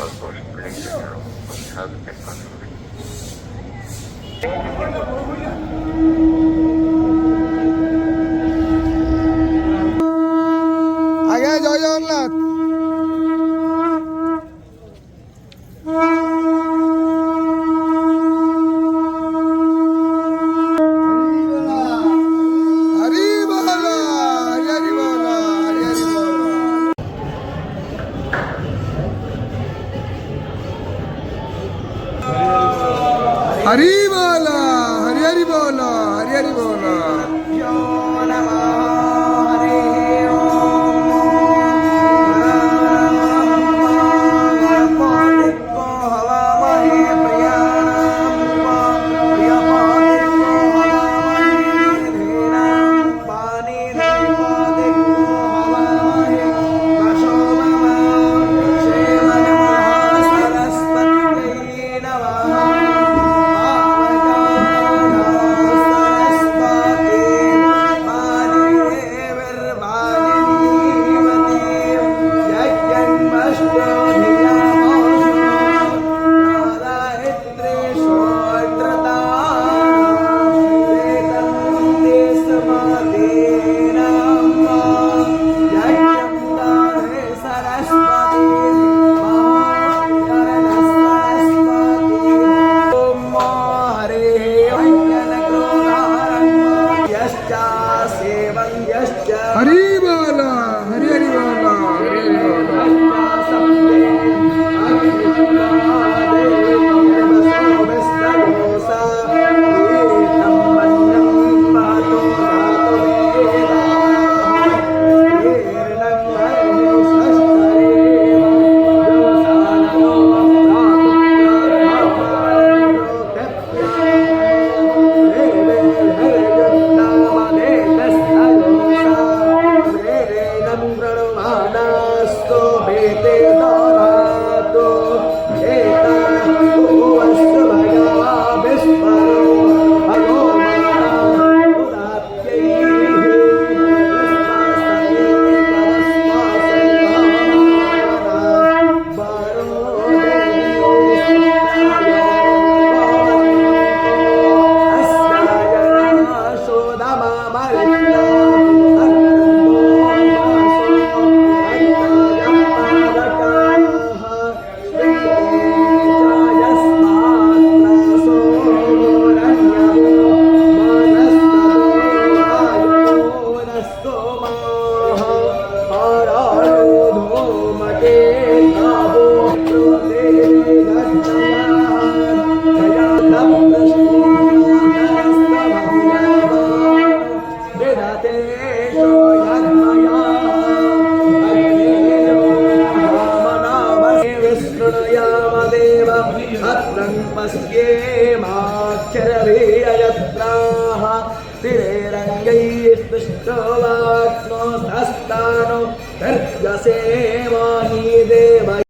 also spreading the arrow of health and conflict. আগে জয় জগন্নাথ। হরি বল, হরি বল, হরি বল। हरि बोला, हरि हरि बोला, हरि हरि बोला। हरि बोला, हरि हरि बोला, हरि हरि बोला। तिरेरङ्गैस्तुष्टवाक्नो हस्तानो गर्जसे माही देव।